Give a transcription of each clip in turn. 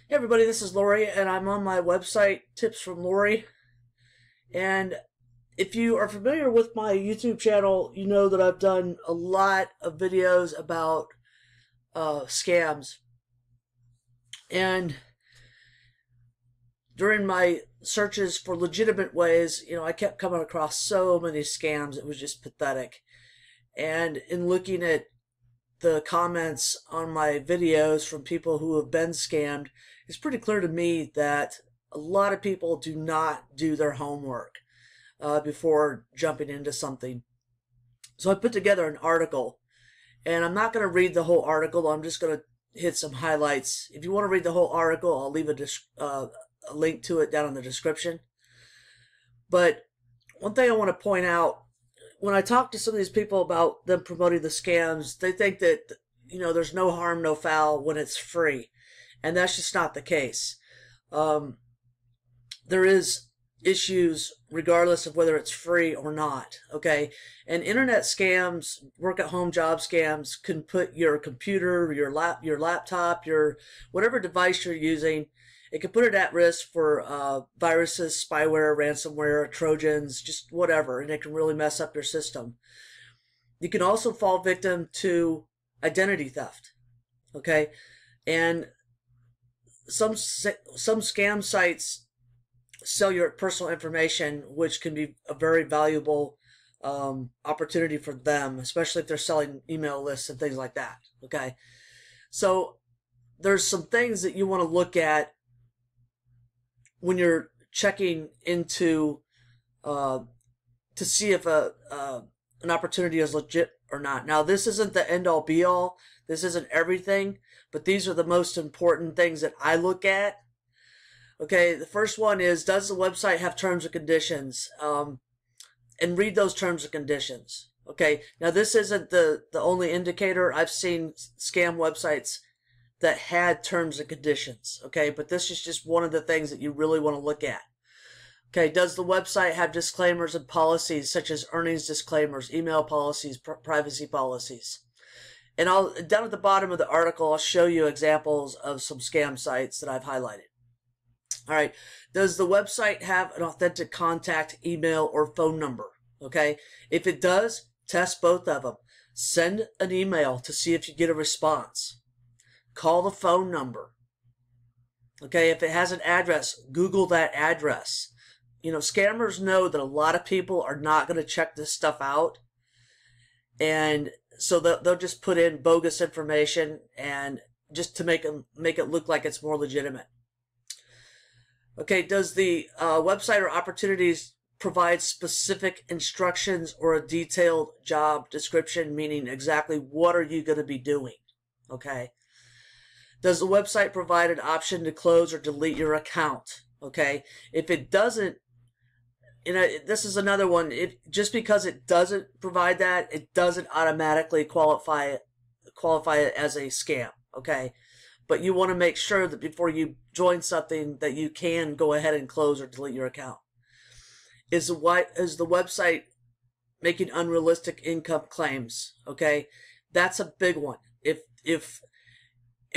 Hey everybody, this is Lori, and I'm on my website, Tips from Lori. And if you are familiar with my YouTube channel, you know that I've done a lot of videos about scams. And during my searches for legitimate ways, I kept coming across so many scams. It was just pathetic. And in looking at the comments on my videos from people who have been scammed, it's pretty clear to me that a lot of people do not do their homework before jumping into something. So I put together an article, and I'm not going to read the whole article. I'm just going to hit some highlights. If you want to read the whole article, I'll leave a link to it down in the description. But one thing I want to point out, when I talk to some of these people about them promoting the scams, they think that, there's no harm, no foul when it's free. And that's just not the case. There is issues regardless of whether it's free or not, okay? And internet scams, work-at-home job scams, can put your computer, your laptop, your whatever device you're using, it can put it at risk for viruses, spyware, ransomware, Trojans, just whatever, and it can really mess up your system. You can also fall victim to identity theft, okay? And some scam sites sell your personal information, which can be a very valuable opportunity for them, especially if they're selling email lists and things like that, okay? So there's some things that you want to look at when you're checking into to see if an opportunity is legit or not. Now, this isn't the end-all be-all. This isn't everything, but these are the most important things that I look at. Okay, the first one is, does the website have terms and conditions? And read those terms and conditions. Okay, now this isn't the only indicator. I've seen scam websites that had terms and conditions, okay? But this is just one of the things that you really want to look at. Okay, does the website have disclaimers and policies such as earnings disclaimers, email policies, privacy policies? And down at the bottom of the article, I'll show you examples of some scam sites that I've highlighted. All right, does the website have an authentic contact email or phone number? Okay, if it does, test both of them. Send an email to see if you get a response. Call the phone number. Okay, if it has an address, Google that address. Scammers know that a lot of people are not going to check this stuff out. And so they'll just put in bogus information and just to make it look like it's more legitimate. Okay, does the website or opportunities provide specific instructions or a detailed job description, meaning exactly what are you going to be doing? Okay. Does the website provide an option to close or delete your account? Okay. If it doesn't, this is another one. Just because it doesn't provide that, it doesn't automatically qualify it as a scam. Okay. But you want to make sure that before you join something that you can go ahead and close or delete your account. Is the website making unrealistic income claims? Okay. That's a big one. If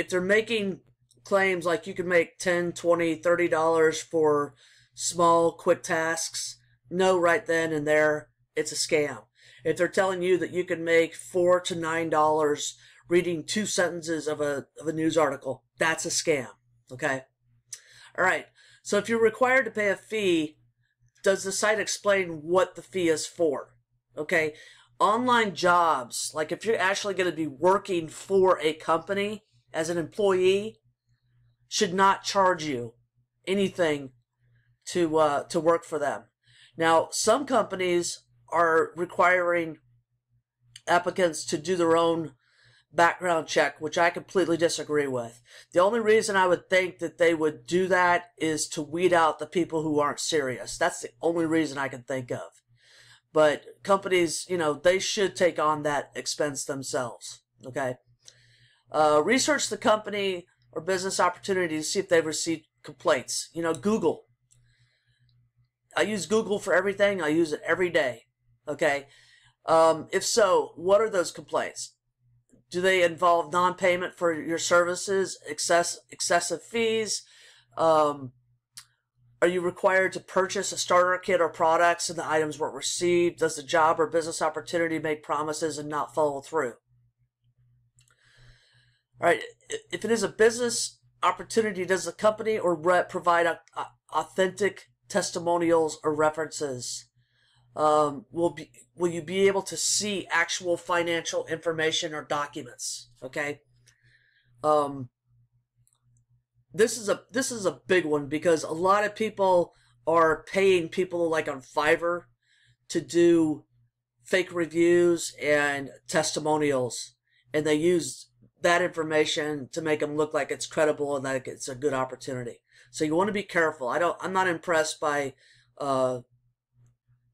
they're making claims like you can make $10, $20, $30 for small, quick tasks, know right then and there it's a scam. If they're telling you that you can make $4 to $9 reading 2 sentences of a news article, that's a scam. Okay? All right. So if you're required to pay a fee, does the site explain what the fee is for? Okay? Online jobs, like if you're actually going to be working for a company as an employee, should not charge you anything to work for them. Now, some companies are requiring applicants to do their own background check, which I completely disagree with. The only reason I would think that they would do that is to weed out the people who aren't serious. That's the only reason I can think of. But companies, they should take on that expense themselves. Okay. Research the company or business opportunity to see if they've received complaints. Google. I use Google for everything. I use it every day. Okay. If so, what are those complaints? Do they involve non-payment for your services, excessive fees? Are you required to purchase a starter kit or products and the items weren't received? Does the job or business opportunity make promises and not follow through? All right, if it is a business opportunity, does the company or rep provide authentic testimonials or references? Will you be able to see actual financial information or documents? Okay. This is a big one because a lot of people are paying people like on Fiverr to do fake reviews and testimonials, and they use that information to make them look like it's credible and that it's a good opportunity. So you want to be careful. I'm not impressed by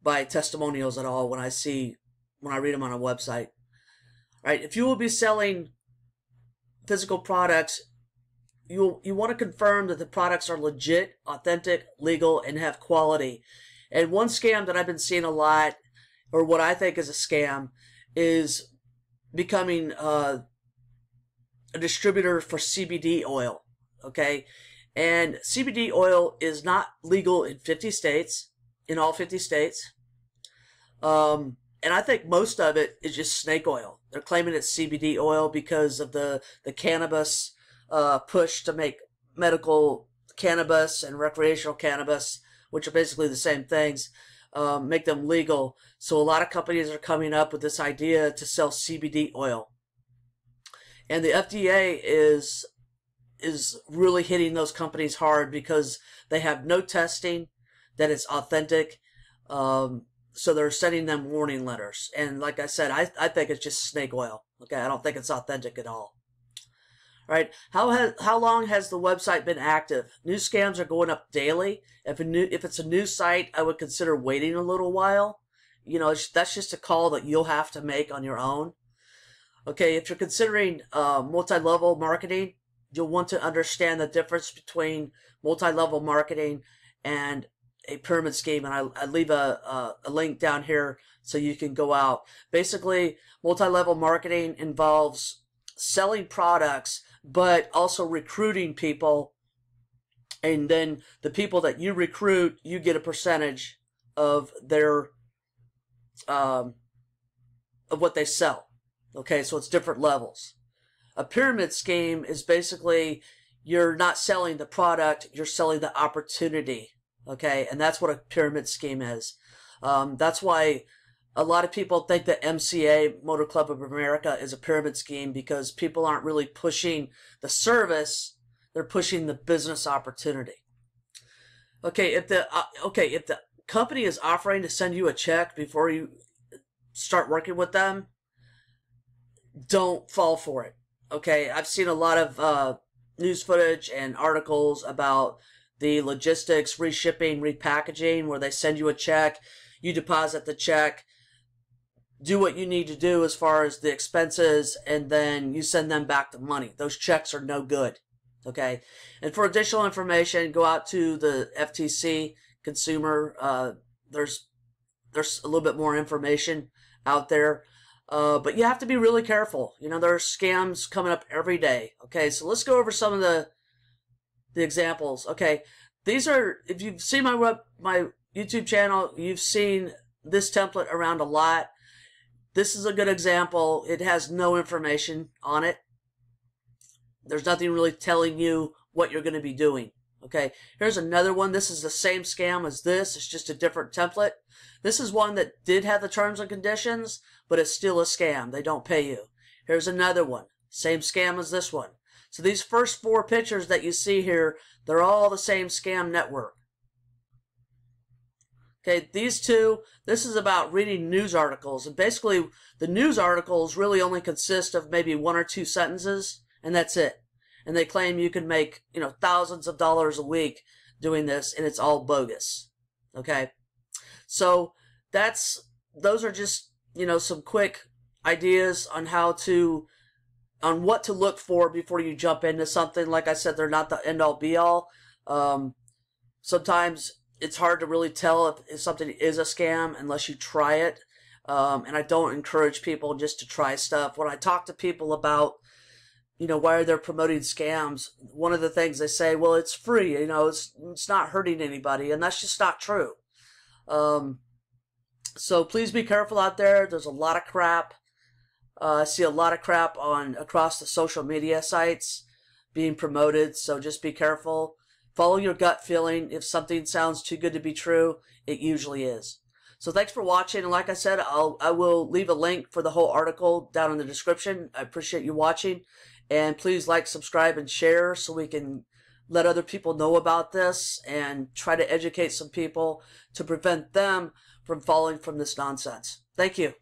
testimonials at all when I read them on a website. All right, if you will be selling physical products, you want to confirm that the products are legit, authentic, legal, and have quality. And one scam that I've been seeing a lot, or what I think is a scam, is becoming a distributor for CBD oil. Okay, and CBD oil is not legal in 50 states, in all 50 states. And I think most of it is just snake oil. They're claiming it's CBD oil because of the cannabis push to make medical cannabis and recreational cannabis, which are basically the same things, make them legal. So a lot of companies are coming up with this idea to sell CBD oil. And the FDA is really hitting those companies hard because they have no testing that it's authentic. So they're sending them warning letters. And like I said, I think it's just snake oil. Okay, I don't think it's authentic at all. All right, how long has the website been active? New scams are going up daily. If it's a new site, I would consider waiting a little while. You know, that's just a call that you'll have to make on your own. Okay, if you're considering multi-level marketing, you'll want to understand the difference between multi-level marketing and a pyramid scheme, and I leave a link down here so you can go out. Basically, multi-level marketing involves selling products, but also recruiting people, and then the people that you recruit, you get a percentage of their of what they sell. Okay, so it's different levels. A pyramid scheme is basically you're not selling the product, you're selling the opportunity. Okay, and that's what a pyramid scheme is. That's why a lot of people think that MCA, Motor Club of America, is a pyramid scheme because people aren't really pushing the service, they're pushing the business opportunity. Okay, if the company is offering to send you a check before you start working with them, don't fall for it. Okay, I've seen a lot of news footage and articles about the logistics, reshipping, repackaging, where they send you a check, you deposit the check, do what you need to do as far as the expenses, and then you send them back the money. Those checks are no good. Okay, and for additional information, go out to the FTC consumer. There's a little bit more information out there. But you have to be really careful. You know, there are scams coming up every day. Okay, so let's go over some of the examples. Okay, these are, if you've seen my YouTube channel, you've seen this template around a lot. This is a good example. It has no information on it. There's nothing really telling you what you're going to be doing. Okay, here's another one. This is the same scam as this. It's just a different template. This is one that did have the terms and conditions, but it's still a scam. They don't pay you. Here's another one. Same scam as this one. So these first 4 pictures that you see here, they're all the same scam network. Okay, these two, this is about reading news articles. And basically, the news articles really only consist of maybe 1 or 2 sentences, and that's it. And they claim you can make, you know, thousands of dollars a week doing this, and it's all bogus. Okay? So those are just, you know, some quick ideas on on what to look for before you jump into something. Like I said, they're not the end all be all. Sometimes it's hard to really tell if something is a scam unless you try it. And I don't encourage people just to try stuff. When I talk to people about, why they're promoting scams, one of the things they say, well, it's free, it's not hurting anybody. And that's just not true. So please be careful out there. There's a lot of crap. I see a lot of crap across the social media sites being promoted. So just be careful. Follow your gut feeling. If something sounds too good to be true, it usually is. So thanks for watching. And like I said, I will leave a link for the whole article down in the description. I appreciate you watching. And please like, subscribe, and share so we can let other people know about this and try to educate some people to prevent them from falling from this nonsense. Thank you.